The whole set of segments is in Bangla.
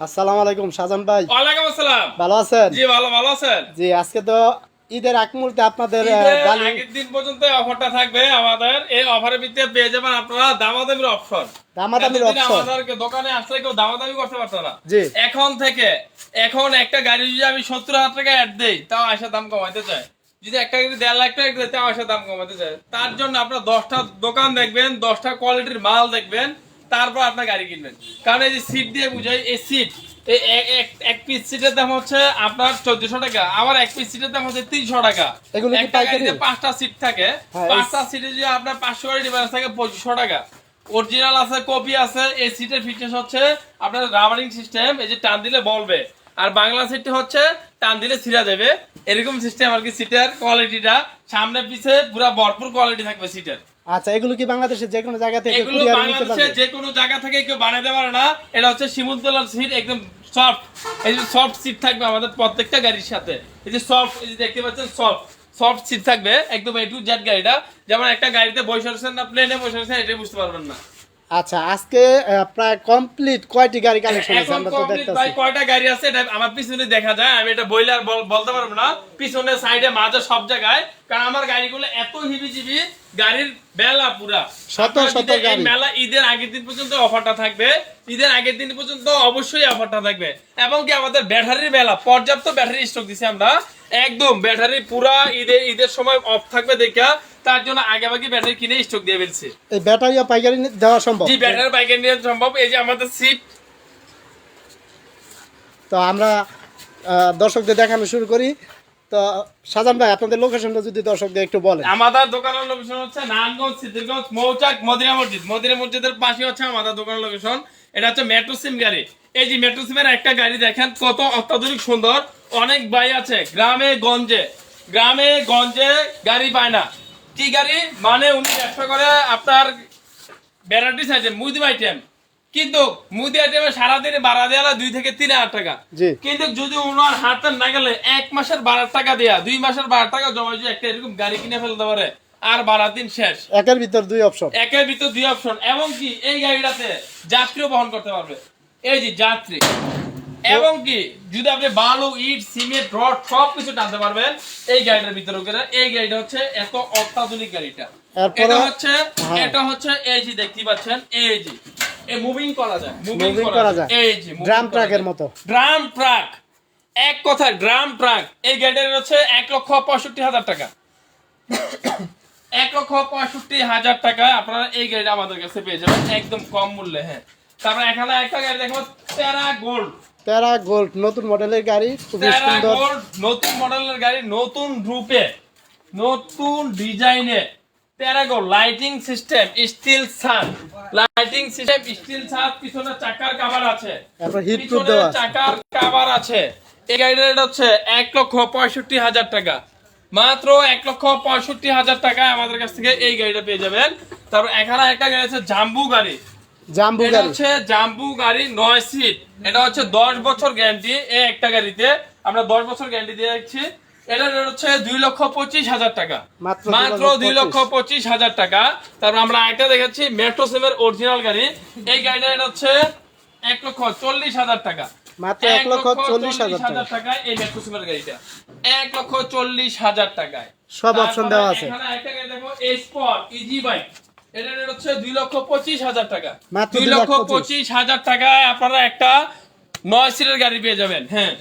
আসসালামু আলাইকুম শাহজাহান ভাই। ওয়ালাইকুম আসসালাম। ভালো আছেন? জি ভালো আছেন। জি আজকে তো ঈদের আগ মুহূর্তে আপনাদের ঈদের গাড়ি আগের দিন পর্যন্ত অফারটা থাকবে আমাদের। এই অফারের ভিত্তিতে পেয়ে যাবেন আপনারা দামাদামির অপশন। দামাদামির এতদিন অপশন। আমাদের দোকানে আসলে কেউ দামাদামি করতে পারতো না। জি। এখন একটা গাড়ি যদি আমি 70,000 টাকা অ্যাড দেই তাও আশা দাম কমাইতে চাই। যদি একটা গাড়ি 1.5 লাখ টাকা দেয় তাও আশা দাম কমাইতে চাই। তার জন্য আপনারা 10টা দোকান দেখবেন, 10টা কোয়ালিটির মাল দেখবেন, তারপর আপনার গাড়ি কিনবেন। কারণ এই যে সিট দিয়ে বুঝাই, এই সিট এক পিস সিটের দাম হচ্ছে আপনার 1400 টাকা, আবার এক পিস সিটের দাম হচ্ছে 300 টাকা। এগুলো কি একটা পাইকারি? গাড়িতে 5টা সিট থাকে, হ্যাঁ, 5টা সিটে যদি আপনার 500 করে ডিফারেন্স থাকে 2500 টাকা। অরিজিনাল আছে, কপি আছে। এই সিটের ফিচার্স হচ্ছে আপনার রাবারিং সিস্টেম, এই যে টান দিলে বলবে। আর বাংলা সিটটি হচ্ছে টান দিলে ছিঁড়া যাবে, এরকম সিস্টেম আর কি। সিটের কোয়ালিটিটা সামনে পিছে পুরো ভরপুর কোয়ালিটি থাকবে সিটের। আচ্ছা, এগুলো কি বাংলাদেশের যে কোনো জায়গা থেকে এগুলো কুরিয়ারে নিতে বাংলাদেশের পারবে? যে কোনো জায়গা থেকে কেউ বানাতে পারে না। এটা হচ্ছে শিমুলতলার সিট, একদম সফট। এই যে সফট সিট থাকবে আমাদের প্রত্যেকটা গাড়ির সাথে। এই যে সফট, এই যে দেখতে পাচ্ছেন সফট সিট থাকবে একদম A to Z গাড়িটা। যেমন একটা গাড়িতে বসে আছেন না, প্লেনে বসে আছেন, এটাই বুঝতে পারবেন না। আচ্ছা, আজকে প্রায় কমপ্লিট কয়টি গাড়ি কালেকশন আছে এখন আমরা তো কমপ্লিট ভাই দেখতেছি। কয়টা গাড়ি আছে এটা আমার পিছনে দেখা যায়। আমি এটা বইলে আর বলতে পারবো না, পিছনে সাইডে মাঝে সব জায়গায়। কারণ আমার গাড়িগুলো এত হিবিজিবি, গাড়ির বেলা পুরা শত শত এই গাড়ি। মেলা ঈদের আগের দিন পর্যন্ত অফারটা থাকবে। ঈদের আগের দিন পর্যন্ত অবশ্যই অফারটা থাকবে। এবং কি আমাদের ব্যাটারির বেলা পর্যাপ্ত ব্যাটারি স্টক দিছি আমরা। একদম ব্যাটারি পুরা ঈদের সময় অফ থাকবে দেখা, তার জন্য আগেভাগে ব্যাটারি কিনে স্টক দিয়ে ফেলছি। এই ব্যাটারি পাইকারি দেওয়া সম্ভব? জি, ব্যাটারি বাইকের নিয়ে সম্ভব। এই যে আমাদের সিট। তো আমরা দর্শকদের দেখানো শুরু করি। তো শাহজাহান ভাই, আপনাদের লোকেশনটা যদি দর্শকদের একটু বলেন। আমাদের দোকানের লোকেশন হচ্ছে নারায়ণগঞ্জ, সিদ্ধিরগঞ্জ, মৌচাক, মদিনা মসজিদ। মদিনা মসজিদের পাশে হচ্ছে আমাদের দোকানের লোকেশন। এটা হচ্ছে মেট্রো সিম গাড়ি। এই যে মেট্রো সিমের একটা গাড়ি দেখেন কত অত্যাধুনিক সুন্দর। অনেক ভাই আছে গ্রামে গঞ্জে গাড়ি পায় না। কি গাড়ি মানে উনি ব্যবসা করে আপনার ভ্যারাইটিস আইটেম, মুদি আইটেম। কিন্তু মুদি আইটেমে সারাদিনে ভাড়া দেওয়া 2 থেকে 3,000 টাকা। জি। কিন্তু যদি ওনার হাতে না গেলে 1 মাসের ভাড়ার টাকা দেয়া, 2 মাসের ভাড়ার টাকা জমা দিয়ে একটা এরকম গাড়ি কিনে ফেলতে পারে, আর ভাড়া দিন শেষ। একের ভিতর দুই অপশন। একের ভিতর 2 অপশন। এবং কি এই গাড়িটাতে যাত্রীও বহন করতে পারবে। এই যে যাত্রী, এবং কি যদি আপনি বালু, ইট, সিমেন্ট, রড সবকিছু টানতে পারবেন এই গাড়িটার ভিতরে। এই গাড়িটা হচ্ছে এত অত্যাধুনিক গাড়িটা। হ্যাঁ। এটা হচ্ছে এই যে দেখতে পাচ্ছেন, এই যে মুভিং করা যায়, মুভিং করা যায়। এই যে ড্রাম ট্রাকের মতো। ড্রাম ট্রাক, এক কথা ড্রাম ট্রাক। এই গাড়িটার হচ্ছে 1,65,000 টাকা। 1,65,000 টাকায় আপনারা এই গাড়িটা আমাদের কাছে পেয়ে যাবেন একদম কম মূল্যে। হ্যাঁ, তারপর এখানে একটা গাড়ি দেখো, প্যারা গোল্ড। প্যারা গোল্ড নতুন মডেলের গাড়ি, খুবই সুন্দর। নতুন মডেলের গাড়ি, নতুন রূপে, নতুন ডিজাইনে। প্যারাগো লাইটিং সিস্টেম, স্টিল ছাদ, লাইটিং সিস্টেম, স্টিল ছাদ, পিছনে চাকার কভার আছে, তারপর হিট প্রুফ পিছনে দেওয়া আছে। চাকার কভার আছে। এই গাড়িটার রেট হচ্ছে 1,65,000 টাকা। মাত্র 1,65,000 টাকায় আমাদের কাছ থেকে এই গাড়িটা পেয়ে যাবেন। তারপর এখানে একটা গাড়ি আছে জাম্বু গাড়ি। জাম্বু এটা গাড়ি। হচ্ছে জাম্বু গাড়ি 9 সিট। এটা হচ্ছে 10 বছর গ্যারান্টি। এই একটা গাড়িতে আমরা 10 বছর গ্যারান্টি দিয়ে রাখছি। এটা রেট হচ্ছে 2,25,000 টাকা। মাত্র 2,25,000 টাকা। তারপর আমরা একটা দেখাচ্ছি মেট্রো সিমের অরিজিনাল গাড়ি। এই গাড়িটা এটা হচ্ছে 1,40,000 টাকা। মাত্র 1,40,000 টাকায় এই মেট্রো সিমের গাড়িটা 1,40,000 টাকায় সব অপশন দেওয়া আছে। এখানে একটা গাড়ি দেখো, স্পট ইজি বাইক। এটা রেট হচ্ছে 2,25,000 টাকা। মাত্র 2,25,000 টাকায় আপনারা একটা 9 সিটের গাড়ি পেয়ে যাবেন। হ্যাঁ,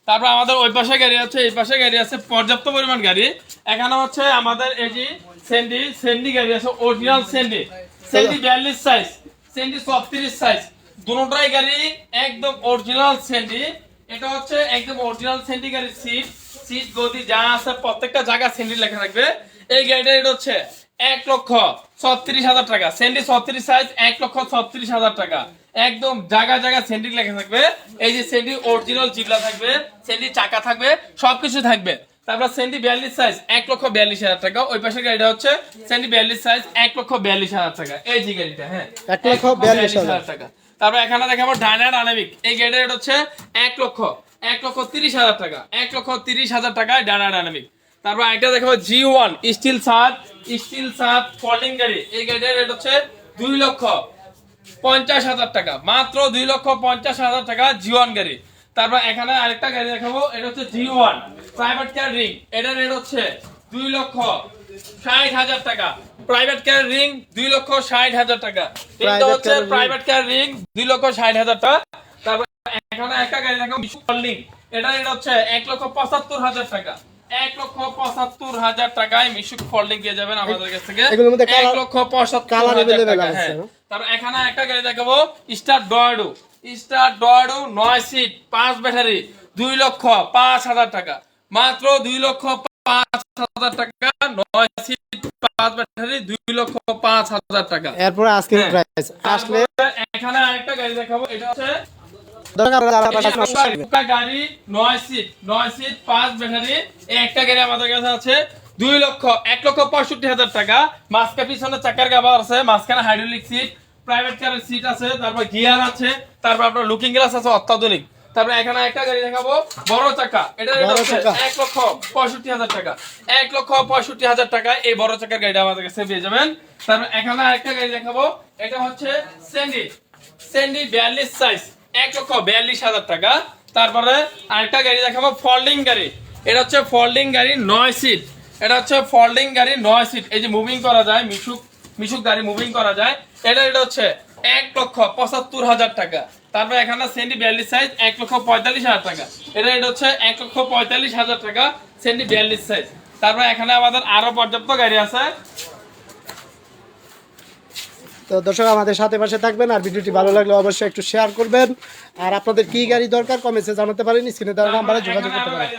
তারপর আমাদের ওই পাশে গাড়ি আছে, এই পাশে গাড়ি আছে, পর্যাপ্ত পরিমাণ গাড়ি। এখানে হচ্ছে আমাদের এই যে সেন্ডি গাড়ি আছে, অরিজিনাল সেন্ডি 42 সাইজ, সেন্ডি 36 সাইজ। দুটোটাই গাড়ি একদম অরিজিনাল সেন্ডি। এটা হচ্ছে একদম অরিজিনাল সেন্ডি গাড়ির সিট গদি যা আছে প্রত্যেকটা জায়গা সেন্ডি লেখা থাকবে। এই গাড়িটা এটা হচ্ছে 1,36,000 টাকা। সেন্ডি 36 সাইজ, 1,36,000 টাকা। একদম জায়গা সেন্ডি লেখা থাকবে। এই যে সেন্ডি অরিজিনাল জিবলা থাকবে, সেন্ডি চাকা থাকবে, সবকিছু থাকবে। তারপর সেন্ডি 42 সাইজ, 1,42,000 টাকা। ওই পাশের গাড়িটা হচ্ছে সেন্ডি 42 সাইজ, 1,42,000 টাকা। এই যে গাড়িটা, হ্যাঁ, 1,42,000 টাকা। তারপর এখানে দেখাবো ডায়নামিক। এই গাড়িটা রেট হচ্ছে 1,30,000 টাকা। 1,30,000 টাকায় ডায়নামিক। তারপর একটা দেখাবো G1 স্টিল ছাদ ফোল্ডিং গাড়ি। এই গাড়িটার রেট হচ্ছে 50,000 টাকা, মাত্র 2,50,000 টাকা জিওয়ান গাড়ি। তারপর এখানে আরেকটা গাড়ি দেখাবো, এটা হচ্ছে G1 প্রাইভেট কার রিং, এটার রেট হচ্ছে 2,60,000 টাকা। প্রাইভেট কার রিং 2,60,000 টাকা, এটা হচ্ছে প্রাইভেট কার রিং 2,60,000 টাকা। তারপর এখানে একটা গাড়ি দেখাবো মিশুক ফোল্ডিং, এটা রেট হচ্ছে 1,75,000 টাকা। 1,75,000 টাকায় মিশুক ফোল্ডিং পেয়ে যাবেন আমাদের কাছ থেকে। এগুলোর মধ্যে 1,75,000 টাকা। হ্যাঁ, তারপর এখানে একটা গাড়ি দেখাবো স্টার ডয়াডো, স্টার ডয়াডো 9 সিট 5 ব্যাটারি 2,05,000 টাকা, মাত্র 2,05,000 টাকা। 9 সিট 5 ব্যাটারি 2,05,000 টাকা। এরপর আজকের প্রাইস আসলে এখানে আরেকটা গাড়ি দেখাবো, এটা হচ্ছে গাড়ি 9 সিট 5 ব্যাটারি। এই একটা গাড়ি আমাদের কাছে আছে 1,65,000 টাকা। মাঝখানে পিছনে চাকার কভার আছে, মাঝখানে হাইড্রোলিক সিট, প্রাইভেট কারের সিট আছে, তারপর গিয়ার আছে, তারপর আপনার লুকিং গ্লাস আছে অত্যাধুনিক। তারপর এখানে একটা গাড়ি দেখাবো বড় চাকা, এটা হচ্ছে 1,65,000 টাকা। 1,65,000 টাকা এই বড় চাকার গাড়িটা আমাদের কাছে পেয়ে যাবেন। তারপর এখানে আরেকটা গাড়ি দেখাবো, এটা হচ্ছে স্যান্ডি 42 সাইজ 1,42,000 টাকা। তারপরে আরেকটা গাড়ি দেখাবো ফোল্ডিং গাড়ি, এটা হচ্ছে ফোল্ডিং গাড়ি 9 সিট, এটা হচ্ছে ফোল্ডিং গাড়ি 9 সিট, এই যে মুভিং করা যায়, মিশুক গাড়ি মুভিং করা যায়। এটা হচ্ছে 1,75,000 টাকা। তারপর এখানে সেন্ডি 42 সাইজ 1,45,000 টাকা, এটা হচ্ছে 1,45,000 টাকা সেন্ডি 42 সাইজ। তারপর এখানে আমাদের আরো পর্যাপ্ত গাড়ি আছে। তো দর্শক আমাদের সাথে পাশে থাকবেন, আর ভিডিওটি ভালো লাগলে অবশ্যই একটু শেয়ার করবেন, আর আপনাদের কি গাড়ি দরকার কমেন্টে জানাতে পারেন, স্ক্রিনে দেওয়া নাম্বারে যোগাযোগ করতে পারেন।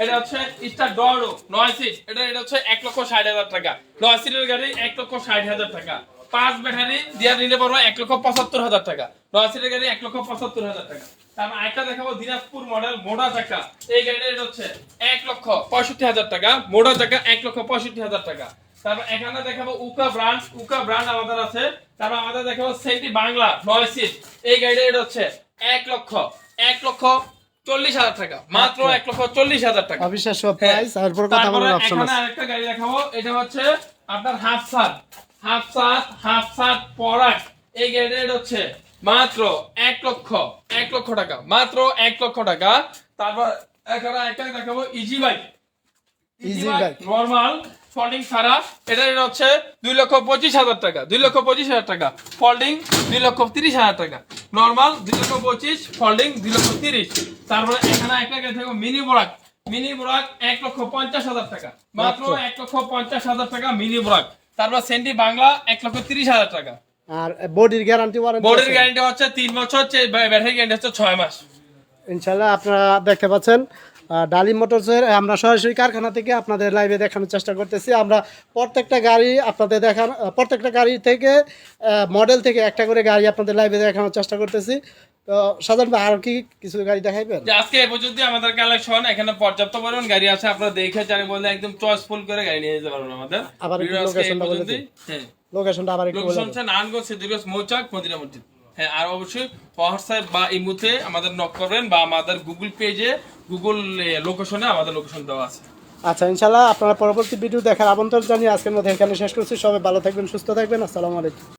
এটা হচ্ছে স্টার ডয়াডো 9 সিট, এটা হচ্ছে 1,60,000 টাকা। 9 সিটের গাড়ি 1,60,000 টাকা। 5 ব্যাটারি দিয়ে নিতে পারবো 1,75,000 টাকা। 9 সিটের গাড়ি 1,75,000 টাকা। তারপর আরেকটা দেখাবো দিনাজপুর মডেল মোটা চাকা, এই গাড়িটা হচ্ছে 1,65,000 টাকা। মোটা চাকা 1,65,000 টাকা। তারপর এখানে দেখাবো উকা ব্র্যান্ড আমাদের আছে। তারপর আমাদের দেখাবো সেন্টি বাংলা 9 সিট, এই গাড়িটা হচ্ছে 1,40,000 টাকা, মাত্র 1,40,000 টাকা। অবিশ্বাস্য প্রাইস। এরপর কথা বলার অপশন আছে। এখানে আরেকটা গাড়ি দেখাবো, এটা হচ্ছে আপনার হাফ সাত পরাক, এই গাড়িটা হচ্ছে মাত্র 1,00,000 টাকা, মাত্র 1,00,000 টাকা। তারপর এখানে একটা দেখাবো ইজি বাইক নরমাল ফোল্ডিং ছাড়া, এটা হচ্ছে 2,25,000 টাকা। 2,25,000 টাকা ফোল্ডিং, 2,30,000 টাকা নরমাল, 2,25,000 ফোল্ডিং, 2,30,000। তারপরে এখানে একটা গাড়ি থাকবে মিনি বোরাক 1,50,000 টাকা, মাত্র 1,50,000 টাকা মিনি বোরাক। তারপর সেন্টি বাংলা 1,30,000 টাকা। আর বডির গ্যারান্টি গ্যারান্টি হচ্ছে 3 বছর, ব্যাটারি গ্যারান্টি হচ্ছে 6 মাস। ইনশাআল্লাহ আপনারা দেখতে পাচ্ছেন ডালিম মোটরসের আমরা সরাসরি কারখানা থেকে আপনাদের লাইভে দেখানোর চেষ্টা করতেছি। আমরা প্রত্যেকটা গাড়ি আপনাদের প্রত্যেকটা গাড়ি থেকে মডেল থেকে একটা করে গাড়ি আপনাদের লাইভে দেখানোর চেষ্টা করতেছি। তো সাধারণত আর কি কিছু গাড়ি দেখাইবেন? আজকে এই পর্যন্ত আমাদের কালেকশন, এখানে পর্যাপ্ত পরিমাণ গাড়ি আছে, আপনারা দেখে জানি বললে একদম চয়েসফুল করে গাড়ি নিয়ে যেতে পারবেন আমাদের। আবার লোকেশনটা বলে দিন। হ্যাঁ, লোকেশনটা আবার একটু বলে দিন। লোকেশন নারায়ণগঞ্জ সিদ্দিকগঞ্জ মৌচাক মদিনা মসজিদ। হ্যাঁ, আর অবশ্যই হোয়াটসঅ্যাপ বা ইমোতে আমাদের নক করবেন, বা আমাদের গুগল পেজে গুগল লোকেশনে আমাদের লোকেশন দেওয়া আছে। আচ্ছা, ইনশাআল্লাহ আপনারা পরবর্তী ভিডিও দেখার আমন্ত্রণ জানিয়ে আজকের মধ্যে এখানে শেষ করছি। সবাই ভালো থাকবেন, সুস্থ থাকবেন। আসসালামু আলাইকুম।